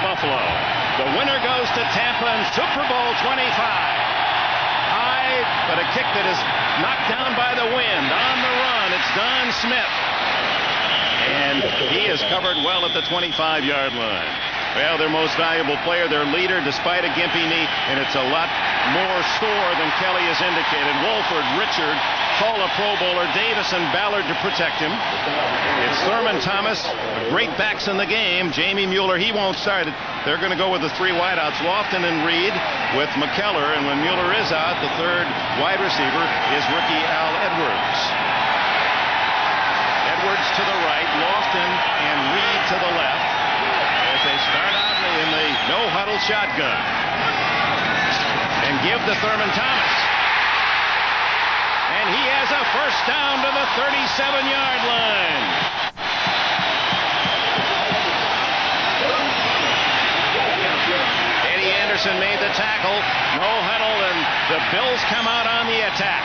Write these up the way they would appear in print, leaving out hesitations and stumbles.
Buffalo. The winner goes to Tampa in Super Bowl 25. High, but a kick that is knocked down by the wind. On the run, it's Don Smith. And he is covered well at the 25-yard line. Well, their most valuable player, their leader, despite a gimpy knee, and it's a lot more sore than Kelly has indicated. Wolford, Richard, call a Pro Bowler, Davis and Ballard to protect him. It's Thurman Thomas, great backs in the game. Jamie Mueller, he won't start it. They're going to go with the three wideouts, Lofton and Reed with McKellar, and when Mueller is out, the third wide receiver is rookie Al Edwards. Edwards to the right, Lofton and Reed to the left. As they start out in the no-huddle shotgun. And give to Thurman Thomas. And he has a first down to the 37-yard line. Eddie Anderson made the tackle. No huddle, and the Bills come out on the attack.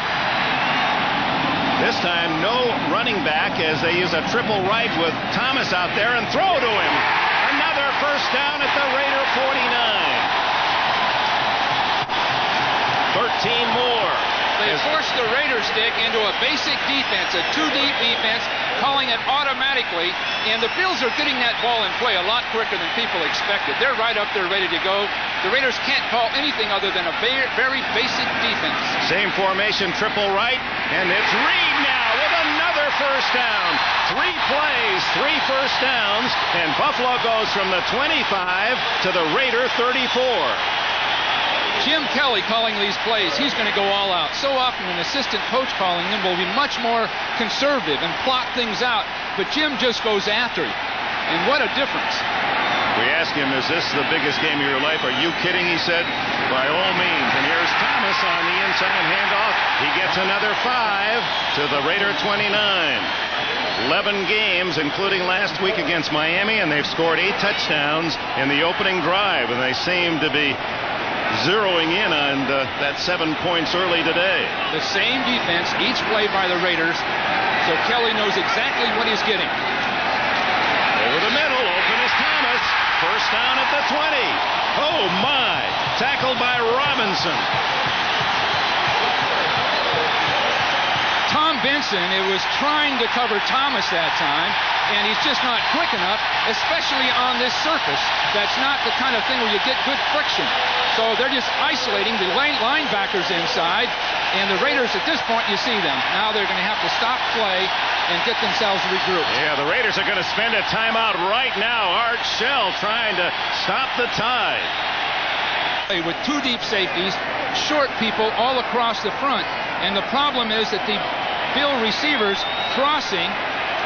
This time, no running back as they use a triple right with Thomas out there and throw to him. Another first down at the Raider 49. 13 more. They forced the Raiders, Dick, into a basic defense, a two-deep defense, calling it automatically, and the Bills are getting that ball in play a lot quicker than people expected. They're right up there ready to go. The Raiders can't call anything other than a very basic defense. Same formation, triple right, and it's Reed now with another first down. 3 plays, 3 first downs, and Buffalo goes from the 25 to the Raider 34. Jim Kelly calling these plays, he's going to go all out. So often an assistant coach calling them will be much more conservative and plot things out, but Jim just goes after him. And what a difference. We asked him, is this the biggest game of your life? Are you kidding? He said, by all means. And here's Thomas on the inside handoff. He gets another 5 to the Raider 29. 11 games, including last week against Miami, and they've scored 8 touchdowns in the opening drive, and they seem to be zeroing in on that 7 points early today. The same defense, each play by the Raiders, so Kelly knows exactly what he's getting. Over the middle, open is Thomas. First down at the 20. Oh my! Tackled by Robinson. Tom Benson, it was trying to cover Thomas that time, and he's just not quick enough, especially on this surface. That's not the kind of thing where you get good friction. So they're just isolating the linebackers inside, and the Raiders at this point, you see them. Now they're going to have to stop play and get themselves regrouped. Yeah, the Raiders are going to spend a timeout right now. Art Shell trying to stop the tide. With 2 deep safeties, short people all across the front. And the problem is that the Bill receivers crossing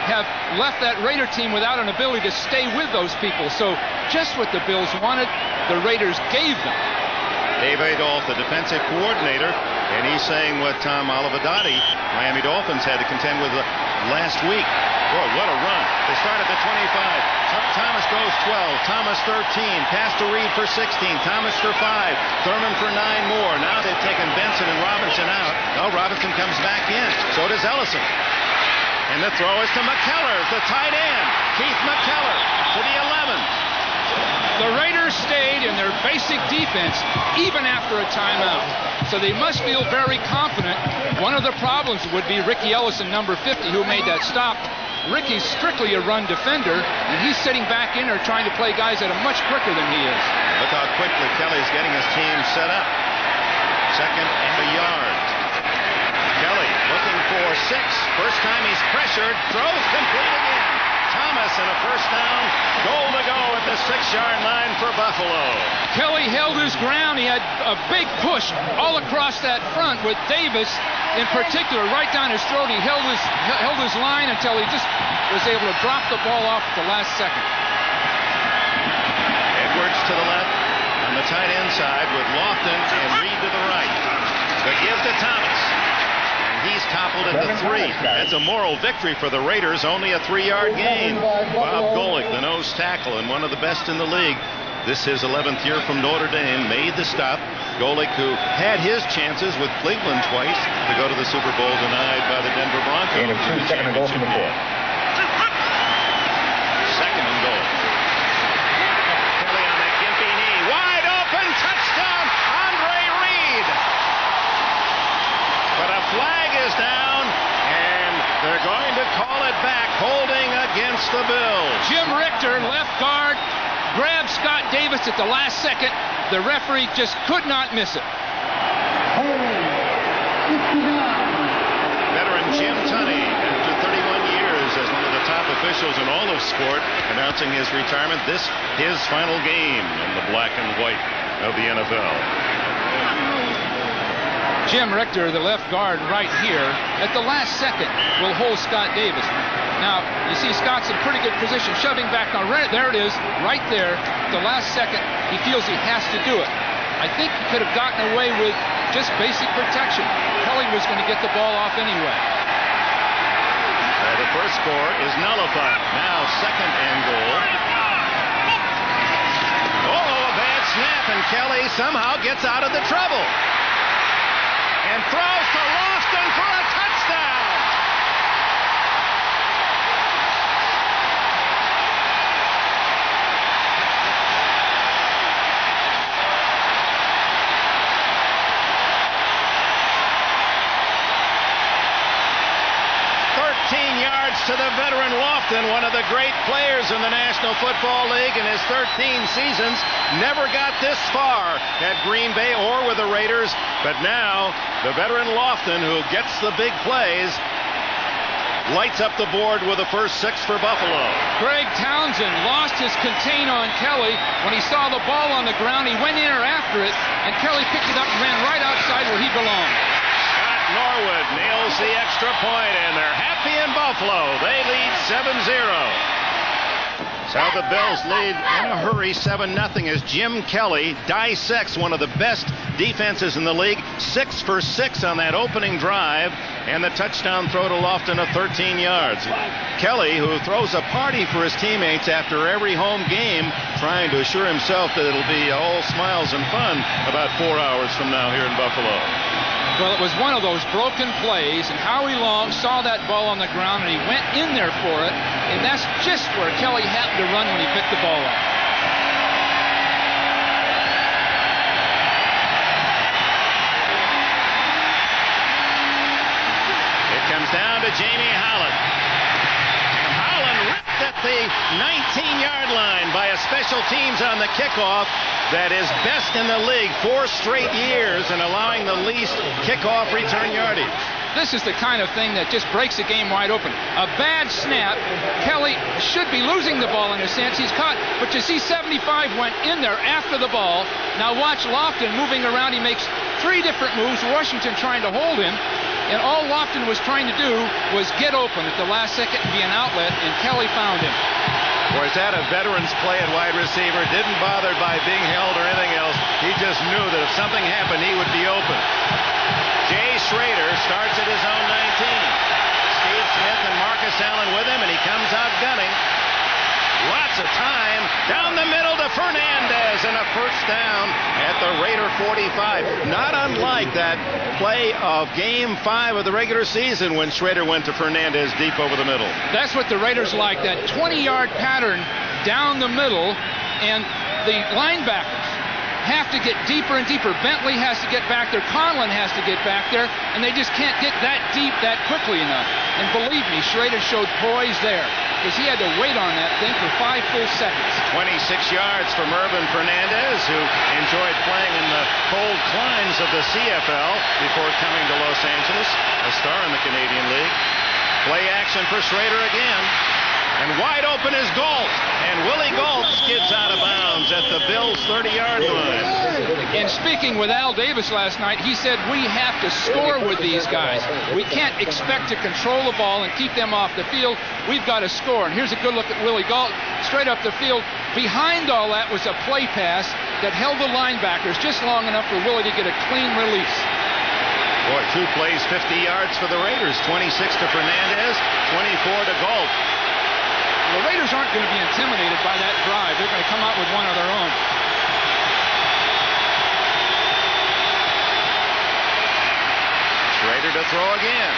have left that Raider team without an ability to stay with those people. So just what the Bills wanted, the Raiders gave them. Dave Adolph, the defensive coordinator, and he's saying what Tom Olivadotti, Miami Dolphins, had to contend with last week. Boy, what a run. They start at the 25. Thomas goes 12. Thomas 13. Pass to Reed for 16. Thomas for 5. Thurman for 9 more. Now they've taken Benson and Robinson out. Oh, Robinson comes back in. So does Ellison. And the throw is to McKellar, the tight end. Keith McKellar to the 11. The Raiders stayed in their basic defense even after a timeout. So they must feel very confident. One of the problems would be Ricky Ellison, number 50, who made that stop. Ricky's strictly a run defender, and he's sitting back in there trying to play guys that are much quicker than he is. Look how quickly Kelly's getting his team set up. 2nd and a yard. Kelly looking for 6. First time he's pressured. Throws complete again. Thomas and a first down. Goal to go at the 6-yard line for Buffalo. Kelly held his ground. He had a big push all across that front with Davis in particular right down his throat. He held his line until he just was able to drop the ball off at the last second. Edwards to the left on the tight end side with Lofton and Reed to the right. The give to Thomas. He's toppled at the 3. That's a moral victory for the Raiders. Only a 3-yard gain. Bob Golick, the nose tackle, and one of the best in the league. This his 11th year from Notre Dame, made the stop. Golick, who had his chances with Cleveland twice to go to the Super Bowl, denied by the Denver Broncos. And a 2-second and goal from the 4. 2nd and goal. Kelly on the grabbed Scott Davis at the last second. The referee just could not miss it. Veteran Jim Tunney, after 31 years as one of the top officials in all of sport, announcing his retirement. This his final game in the black and white of the NFL. Jim Richter, the left guard right here, at the last second will hold Scott Davis. Now, you see Scott's in pretty good position, shoving back on. There it is, right there. The last second, he feels he has to do it. I think he could have gotten away with just basic protection. Kelly was going to get the ball off anyway. The first score is nullified. Now second and goal. Oh, a bad snap, and Kelly somehow gets out of the trouble. And throws to Lofton for a touchdown. To the veteran Lofton, one of the great players in the National Football League in his 13 seasons, never got this far at Green Bay or with the Raiders. But now the veteran Lofton, who gets the big plays, lights up the board with the first 6 for Buffalo. Greg Townsend lost his contain on Kelly. When he saw the ball on the ground, he went in or after it, and Kelly picked it up and ran right outside where he belonged. Norwood nails the extra point, and they're happy in Buffalo. They lead 7-0. So the Bills lead in a hurry 7-0 as Jim Kelly dissects one of the best defenses in the league. 6 for 6 on that opening drive, and the touchdown throw to Lofton of 13 yards. Kelly, who throws a party for his teammates after every home game, trying to assure himself that it'll be all smiles and fun about 4 hours from now here in Buffalo. Well, it was one of those broken plays, and Howie Long saw that ball on the ground, and he went in there for it, and that's just where Kelly happened to run when he picked the ball up. It comes down to Jamie Holland. And Holland ripped at the 19-yard line by a special teams on the kickoff that is best in the league 4 straight years and allowing the least kickoff return yardage. This is the kind of thing that just breaks the game wide open. A bad snap. Kelly should be losing the ball in a sense. He's caught, but you see 75 went in there after the ball. Now watch Lofton moving around. He makes 3 different moves. Washington trying to hold him, and all Lofton was trying to do was get open at the last second and be an outlet, and Kelly found him. Was that a veteran's play at wide receiver? Didn't bother by being held or anything else. He just knew that if something happened, he would be open. Jay Schrader starts at his own 19. Steve Smith and Marcus Allen with him, and he comes out gunning. Lots of time. Down the middle to Fernandez, and a first down at the Raider 45. Not unlike that play of Game 5 of the regular season when Schrader went to Fernandez deep over the middle. That's what the Raiders like, that 20-yard pattern down the middle, and the linebackers have to get deeper and deeper. Bentley has to get back there. Conlon has to get back there, and they just can't get that deep that quickly enough. And believe me, Schrader showed poise there, because he had to wait on that thing for 5 full seconds. 26 yards from Urban Fernandez, who enjoyed playing in the cold climes of the CFL before coming to Los Angeles, a star in the Canadian League. Play action for Schrader again. And wide open is Galt. And Willie Galt skids out of bounds at the Bills' 30-yard line. And speaking with Al Davis last night, he said we have to score with these guys. We can't expect to control the ball and keep them off the field. We've got to score. And here's a good look at Willie Galt straight up the field. Behind all that was a play pass that held the linebackers just long enough for Willie to get a clean release. Boy, 2 plays, 50 yards for the Raiders. 26 to Fernandez, 24 to Galt. The Raiders aren't going to be intimidated by that drive. They're going to come out with one of their own. Schrader to throw again.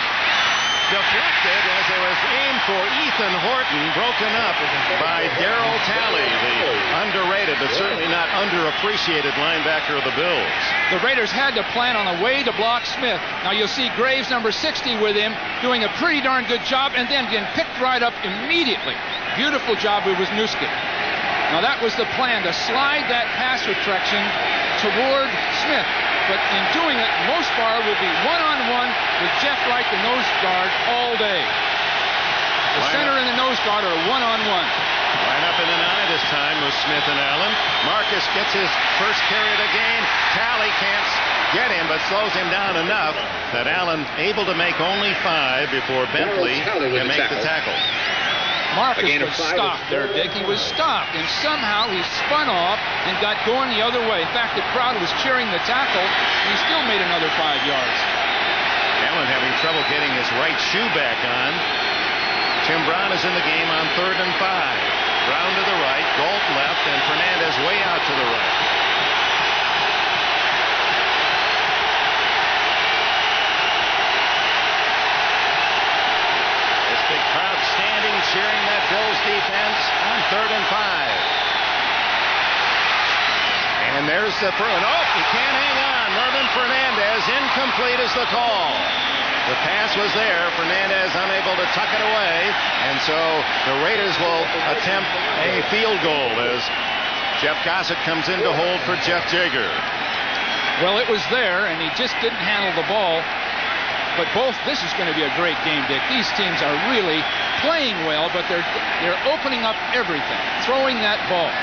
Deflected as it was aimed for Ethan Horton, broken up by Darryl Talley, the underrated but certainly not underappreciated linebacker of the Bills. The Raiders had to plan on a way to block Smith. Now you'll see Graves, number 60, with him, doing a pretty darn good job, and then getting picked right up immediately. Beautiful job with Wisniewski. Now that was the plan, to slide that pass retraction toward Smith. But in doing it, Mosbar will be one-on-one with Jeff Wright, the nose guard, all day. The center and the nose guard are one-on-one. Line up in an eye this time with Smith and Allen. Marcus gets his first carry of the game. Talley can't get him, but slows him down enough that Allen able to make only 5 before Bentley can make the tackle. Marcus was stopped there, Dick. He was stopped, and somehow he spun off and got going the other way. In fact, the crowd was cheering the tackle, and he still made another 5 yards. Allen having trouble getting his right shoe back on. Tim Brown is in the game on 3rd and 5. Brown to the right, Galt left, and Fernandez way out to the right. This big crowd standing, cheering that Bills defense on 3rd and 5. And there's the throw. Oh, he can't hang on. Mervin Fernandez, incomplete is the call. The pass was there. Fernandez unable to tuck it away. And so the Raiders will attempt a field goal as Jeff Gossett comes in to hold for Jeff Jaeger. Well, it was there, and he just didn't handle the ball. But this is going to be a great game, Dick. These teams are really playing well, but they're opening up everything, throwing that ball.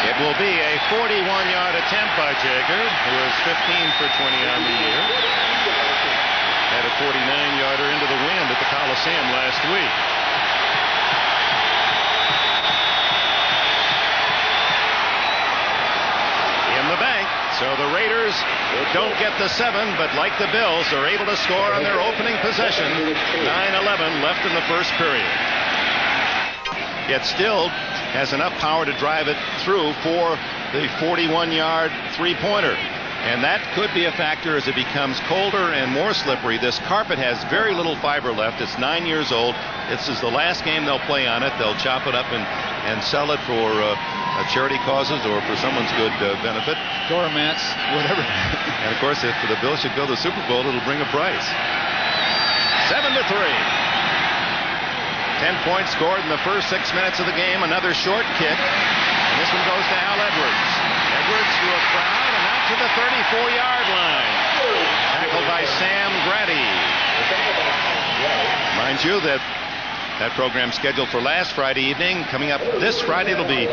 It will be a 41-yard attempt by Jaeger, who is 15 for 20 on the year. Had a 49-yarder into the wind at the Coliseum last week. In the bank, so the Raiders don't get the 7, but like the Bills, are able to score on their opening possession. 9:11 left in the first period. Yet still has enough power to drive it through for the 41-yard three-pointer. And that could be a factor as it becomes colder and more slippery. This carpet has very little fiber left. It's 9 years old. This is the last game they'll play on it. They'll chop it up and sell it for charity causes or for someone's good benefit. Doormats, whatever. And of course, if the Bills should go to the Super Bowl, it'll bring a price. 7-3. 10 points scored in the first 6 minutes of the game. Another short kick. And this one goes to Al Edwards. Edwards through a crowd and out to the 34-yard line. Tackled by Sam Grady. Mind you that program scheduled for last Friday evening. Coming up this Friday, it'll be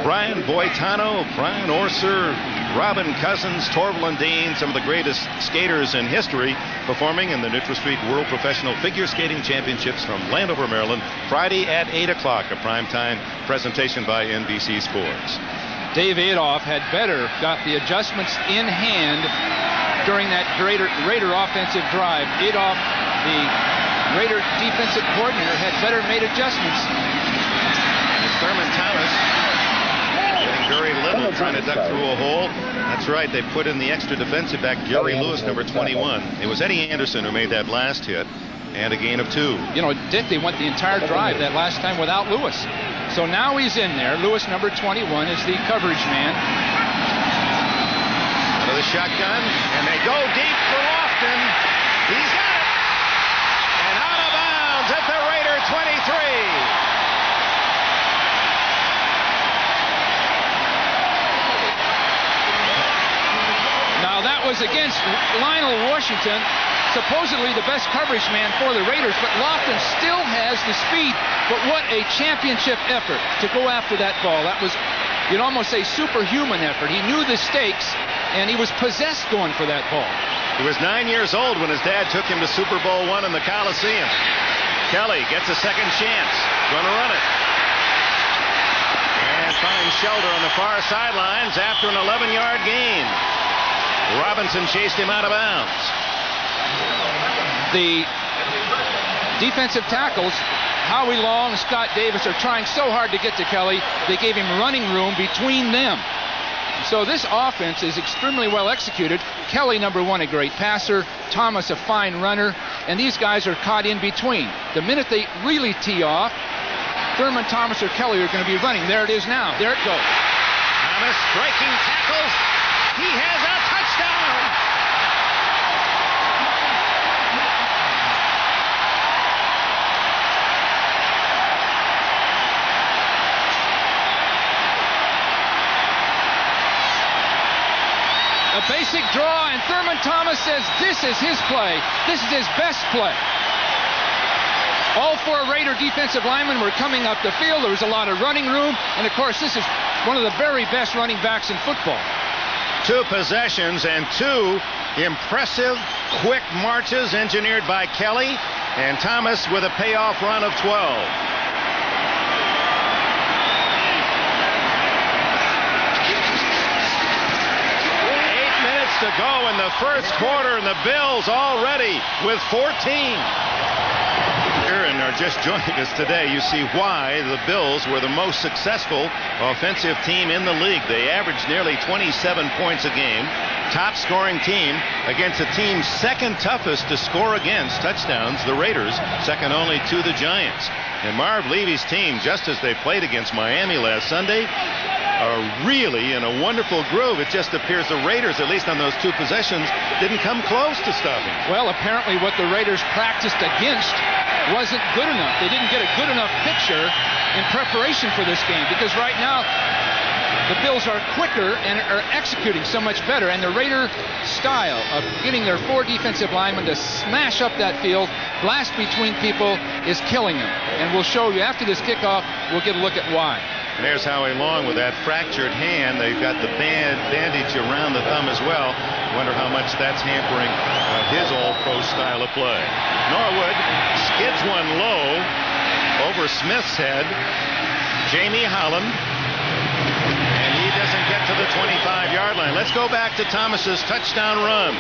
Brian Boitano, Brian Orser, Robin Cousins, Torvill Dean, some of the greatest skaters in history, performing in the NutraStreet World Professional Figure Skating Championships from Landover, Maryland, Friday at 8 o'clock, a primetime presentation by NBC Sports. Dave Adolph had better got the adjustments in hand during that Raider offensive drive. Adolph, the Raider defensive coordinator, had better made adjustments. Thurman Thomas getting very little, trying to duck through a hole. That's right, they put in the extra defensive back, Jerry Lewis, number 21. It was Eddie Anderson who made that last hit, and a gain of 2. You know, Dick, they went the entire drive that last time without Lewis. So now he's in there. Lewis, number 21, is the coverage man. Out of the shotgun, and they go deep for Lofton. He's got it! And out of bounds at the Raider 23. Now that was against Lionel Washington, supposedly the best coverage man for the Raiders, but Lofton still has the speed. But what a championship effort to go after that ball. That was, you'd almost say, superhuman effort. He knew the stakes, and he was possessed going for that ball. He was 9 years old when his dad took him to Super Bowl I in the Coliseum. Kelly gets a second chance. Going to run it. And finds shelter on the far sidelines after an 11-yard gain. Robinson chased him out of bounds. The defensive tackles, Howie Long and Scott Davis, are trying so hard to get to Kelly, they gave him running room between them. So this offense is extremely well executed. Kelly, number 1, a great passer. Thomas, a fine runner. And these guys are caught in between. The minute they really tee off, Thurman Thomas or Kelly are going to be running. There it is now. There it goes. Thomas striking tackles. He has a touchdown. A basic draw, and Thurman Thomas says this is his play. This is his best play. All 4 Raider defensive linemen were coming up the field. There was a lot of running room. And, of course, this is one of the very best running backs in football. 2 possessions and 2 impressive, quick marches engineered by Kelly. And Thomas with a payoff run of 12. To go in the first quarter, and the Bills already with 14. Aaron are just joining us today. You see why the Bills were the most successful offensive team in the league. They averaged nearly 27 points a game. Top scoring team against a team second toughest to score against touchdowns, the Raiders, second only to the Giants. And Marv Levy's team, just as they played against Miami last Sunday, are really in a wonderful groove. It just appears the Raiders, at least on those 2 possessions, didn't come close to stopping. Well, apparently what the Raiders practiced against wasn't good enough. They didn't get a good enough picture in preparation for this game, because right now the Bills are quicker and are executing so much better, and the Raider style of getting their 4 defensive linemen to smash up that field, blast between people, is killing them. And we'll show you after this kickoff, we'll get a look at why. And there's Howie Long with that fractured hand. They've got the bandage around the thumb as well. Wonder how much that's hampering his all-pro style of play. Norwood skids one low over Smith's head. Jamie Holland. And he doesn't get to the 25-yard line. Let's go back to Thomas's touchdown run.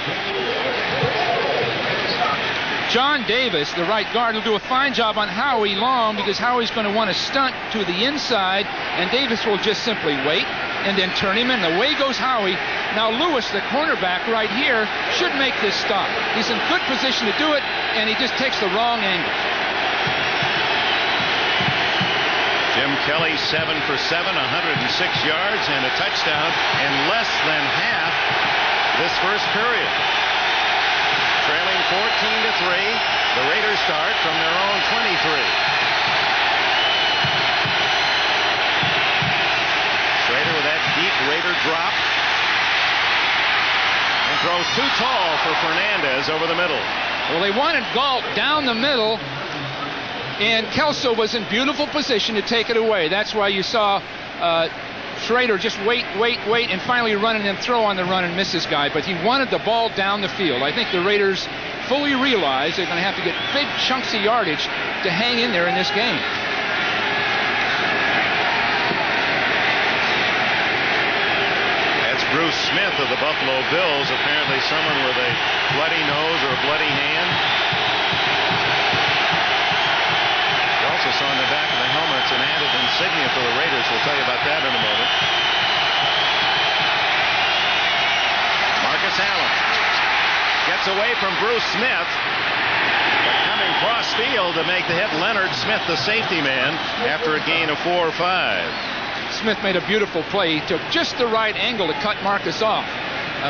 John Davis, the right guard, will do a fine job on Howie Long, because Howie's going to want to stunt to the inside, and Davis will just simply wait and then turn him in. Away goes Howie. Now Lewis, the cornerback right here, should make this stop. He's in good position to do it, and he just takes the wrong angle. Jim Kelly 7 for 7, 106 yards and a touchdown in less than half this first period. Trailing 14-3, the Raiders start from their own 23. Schrader with that deep Raider drop, and throws too tall for Fernandez over the middle. Well, they wanted Galt down the middle, and Kelso was in beautiful position to take it away. That's why you saw Schrader just wait, and finally run and then throw on the run and miss his guy. But he wanted the ball down the field. I think the Raiders fully realize they're going to have to get big chunks of yardage to hang in there in this game. That's Bruce Smith of the Buffalo Bills, apparently someone with a bloody nose or a bloody hand. You also saw on the back of the helmets an added insignia for the Raiders. We'll tell you about that in a moment. Marcus Allen gets away from Bruce Smith, but coming cross field to make the hit, Leonard Smith, the safety man, after a gain of 4 or 5. Smith made a beautiful play. He took just the right angle to cut Marcus off.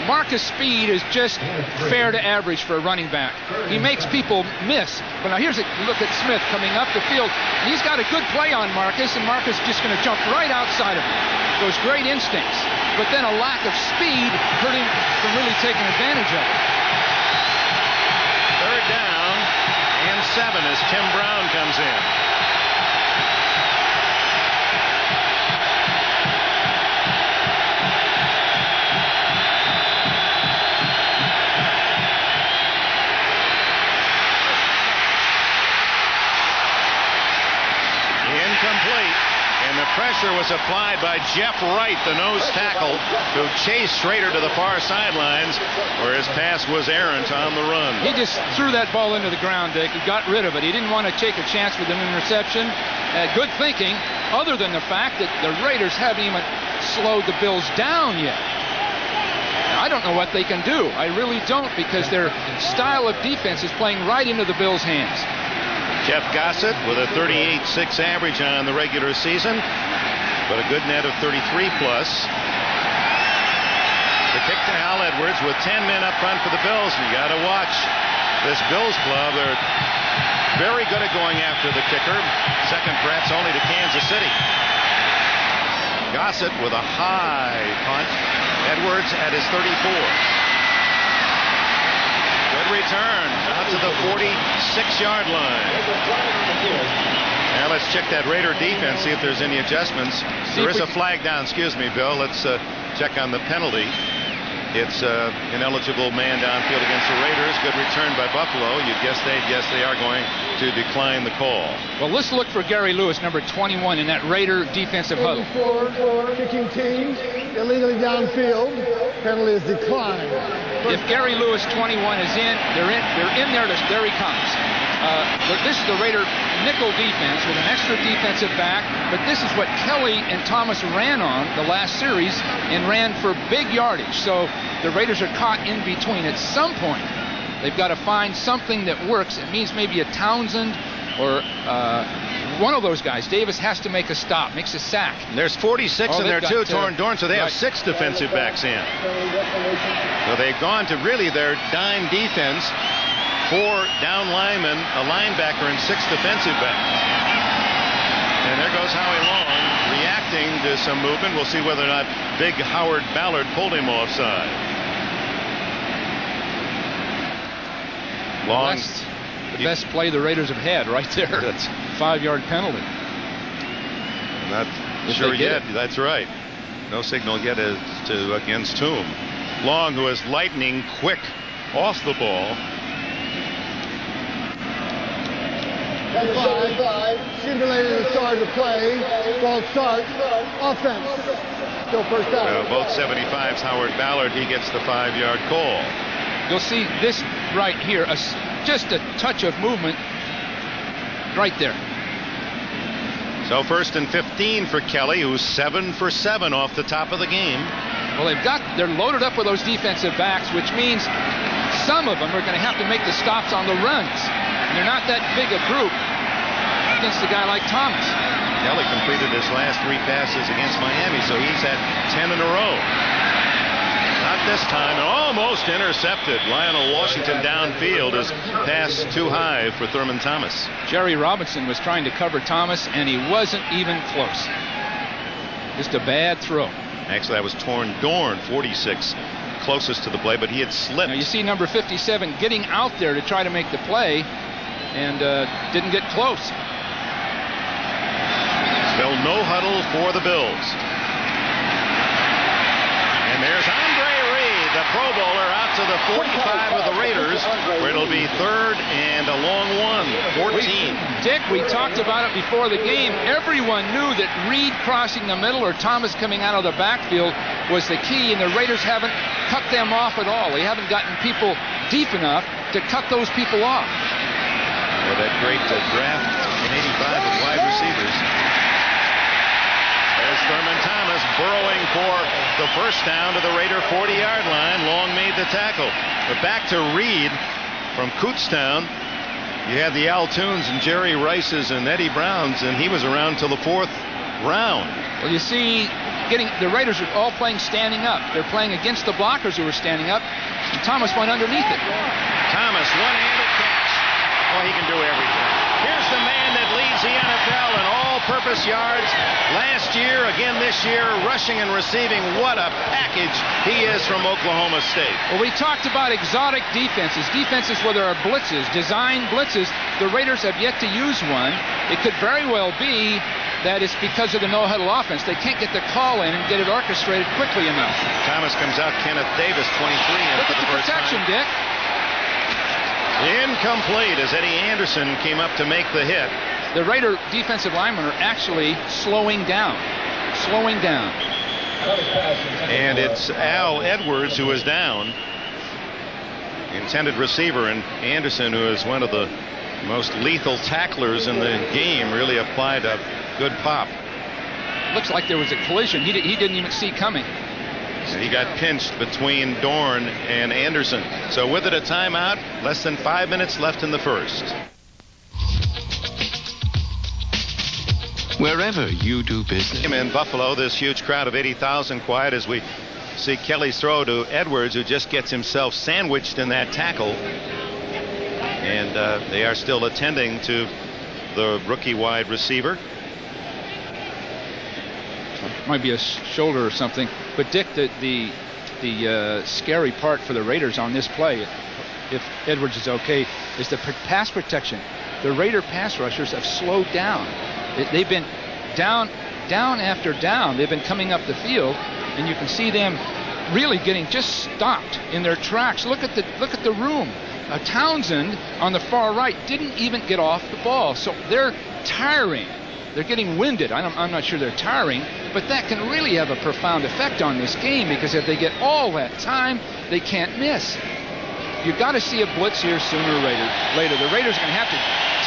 Marcus' speed is just fair to average for a running back. He makes people miss. But now here's a look at Smith coming up the field. He's got a good play on Marcus, and Marcus is just going to jump right outside of him. Those great instincts. But then a lack of speed hurt him from really taking advantage of it. Third down and 7 as Tim Brown comes in. Incomplete, and the pressure was applied by Jeff Wright, the nose tackle, who chased Schrader to the far sidelines, where his pass was errant on the run. He just threw that ball into the ground, Dick. He got rid of it. He didn't want to take a chance with an interception. Good thinking, other than the fact that the Raiders haven't even slowed the Bills down yet. I don't know what they can do. I really don't, because their style of defense is playing right into the Bills' hands. Jeff Gossett with a 38.6 average on the regular season, but a good net of 33+. The kick to Hal Edwards with 10 men up front for the Bills. You got to watch this Bills club. They're very good at going after the kicker. Second perhaps only to Kansas City. Gossett with a high punt. Edwards at his 34. Good return out to the 46-yard line. Now let's check that Raider defense, see if there's any adjustments. There is a flag down. Excuse me, Bill. Let's check on the penalty. It's ineligible man downfield against the Raiders. Good return by Buffalo. You'd guess they are going to decline the call. Well, let's look for Gary Lewis, number 21, in that Raider defensive huddle. Kicking team illegally downfield. Penalty is declined. If Gary Lewis, 21, is in, they're in there. There he comes. This is the Raider nickel defense with an extra defensive back, but this is what Kelly and Thomas ran on the last series and ran for big yardage. So the Raiders are caught in between. At some point, they've got to find something that works. It means maybe a Townsend or one of those guys. Davis has to make a stop, makes a sack. And there's 46 in there too, Dorn, so they have 6 defensive backs in. So they've gone to really their dime defense. 4 down linemen, a linebacker, and 6 defensive backs. And there goes Howie Long reacting to some movement. We'll see whether or not big Howard Ballard pulled him offside. Long. That's the best play the Raiders have had right there. That's 5-yard penalty. Not sure yet. That's right. No signal yet as to against whom. Long, who is lightning quick off the ball. 5, simulated the start of the play. Ball start. Offense. Still first down. Both 75s. Howard Ballard, he gets the 5-yard call. You'll see this right here. Just a touch of movement right there. So 1st and 15 for Kelly, who's 7 for 7 off the top of the game. Well, they're loaded up with those defensive backs, which means some of them are going to have to make the stops on the runs. And they're not that big a group against a guy like Thomas. Kelly completed his last 3 passes against Miami, so he's at 10 in a row. Not this time, almost intercepted. Lionel Washington downfield is passed too high for Thurman Thomas. Jerry Robinson was trying to cover Thomas, and he wasn't even close. Just a bad throw. Actually, that was Torn Dorn, 46, closest to the play, but he had slipped. Now you see number 57 getting out there to try to make the play, and didn't get close. Still no huddle for the Bills. And there's Andre Reed, the Pro Bowler, out to the 45 of the Raiders, where it'll be 3rd and a long one, 14. Dick, we talked about it before the game. Everyone knew that Reed crossing the middle or Thomas coming out of the backfield was the key, and the Raiders haven't cut them off at all. They haven't gotten people deep enough to cut those people off. Well, that great draft in 85 of wide receivers. There's Thurman Thomas burrowing for the first down to the Raider 40-yard line. Long made the tackle. But back to Reed from Kutztown. You had the Al Toons and Jerry Rices and Eddie Browns, and he was around till the 4th round. Well, you see, the Raiders are all playing standing up. They're playing against the blockers who are standing up, and Thomas went underneath it. Thomas, one-handed catch. Oh, he can do everything. Here's the man that leads the NFL in all-purpose yards last year, again this year, rushing and receiving. What a package he is from Oklahoma State. Well, we talked about exotic defenses where there are blitzes, design blitzes. The Raiders have yet to use one. It could very well be that it's because of the no-huddle offense. They can't get the call in and get it orchestrated quickly enough. Thomas comes out, Kenneth Davis, 23 in Look for at the first protection, time. Dick. Incomplete as Eddie Anderson came up to make the hit. The Raider defensive linemen are actually slowing down. And it's Al Edwards who is down. Intended receiver, and Anderson, who is one of the most lethal tacklers in the game, really applied a good pop. Looks like there was a collision he didn't even see coming. And he got pinched between Dorn and Anderson. So with it a timeout, less than 5 minutes left in the first. Wherever you do business. In Buffalo, this huge crowd of 80,000 quiet as we see Kelly's throw to Edwards, who just gets himself sandwiched in that tackle. And they are still attending to the rookie wide receiver. Might be a shoulder or something. But Dick, the the scary part for the Raiders on this play, if Edwards is okay, is the pass protection. The Raider pass rushers have slowed down. They've been down after down. They've been coming up the field, and you can see them really getting just stopped in their tracks. Look at the room. Townsend on the far right didn't even get off the ball, so they're tiring. They're getting winded. I'm not sure they're tiring, but that can really have a profound effect on this game, because if they get all that time, they can't miss. You've got to see a blitz here sooner or later. The Raiders are going to have to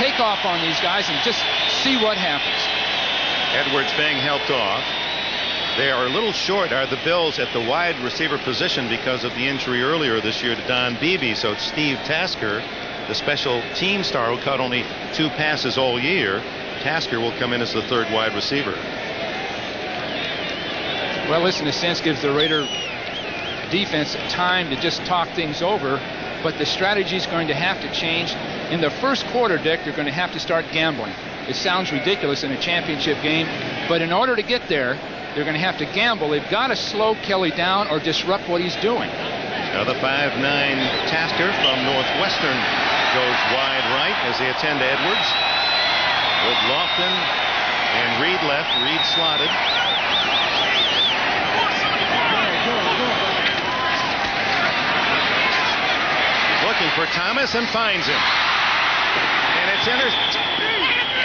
take off on these guys and just see what happens. Edwards being helped off. They are a little short, are the Bills, at the wide receiver position because of the injury earlier this year to Don Beebe. So it's Steve Tasker, the special team star who caught only 2 passes all year. Tasker will come in as the third wide receiver. Well, this in a sense gives the Raider defense time to just talk things over, but the strategy is going to have to change. In the first quarter, Dick, they're going to have to start gambling. It sounds ridiculous in a championship game, but in order to get there, they're going to have to gamble. They've got to slow Kelly down or disrupt what he's doing. Now the 5'9" Tasker from Northwestern goes wide right as they attend to Edwards. With Lofton and Reed left, Reed slotted. Looking for Thomas and finds him. And it's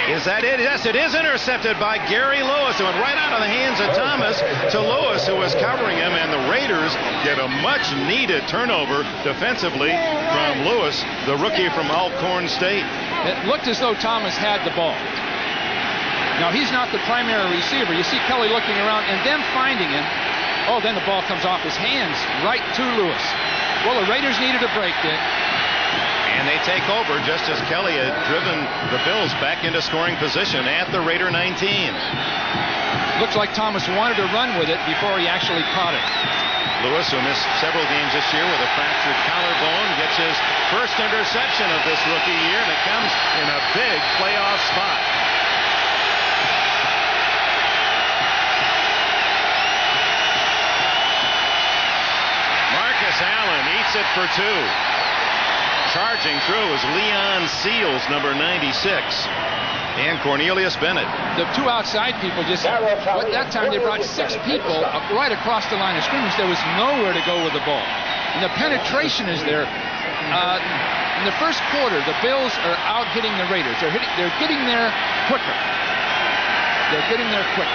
Is that it? Yes, it is intercepted by Gary Lewis. It went right out of the hands of Thomas to Lewis, who was covering him, and the Raiders get a much-needed turnover defensively from Lewis, the rookie from Alcorn State. It looked as though Thomas had the ball. Now, he's not the primary receiver. You see Kelly looking around and then finding him. Oh, then the ball comes off his hands right to Lewis. Well, the Raiders needed a break, Dick. And they take over just as Kelly had driven the Bills back into scoring position at the Raider 19. Looks like Thomas wanted to run with it before he actually caught it. Lewis, who missed several games this year with a fractured collarbone, gets his first interception of this rookie year, and it comes in a big playoff spot. Marcus Allen eats it for 2. Charging through is Leon Seals, number 96, and Cornelius Bennett. The 2 outside people just, at that time they brought 6 people right across the line of scrimmage. There was nowhere to go with the ball. And the penetration is there. In the first quarter, the Bills are out hitting the Raiders. They're getting there quicker. They're getting there quicker.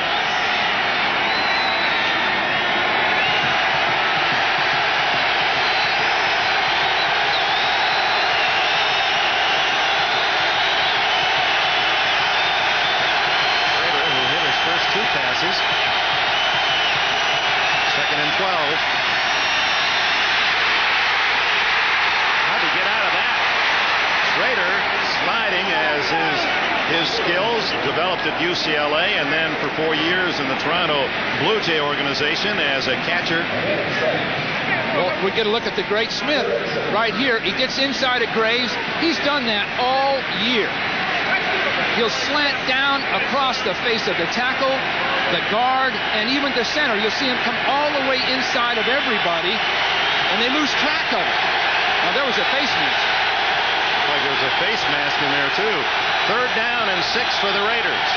Passes. 2nd and 12. How'd he get out of that? Schrader sliding as his skills developed at UCLA, and then for 4 years in the Toronto Blue Jay organization as a catcher. Well, we get a look at the great Smith right here. He gets inside of Graves. He's done that all year. He'll slant down across the face of the tackle, the guard, and even the center. You'll see him come all the way inside of everybody, and they lose track of it. Now, there was a face mask. Like there was a face mask in there, too. 3rd down and 6 for the Raiders.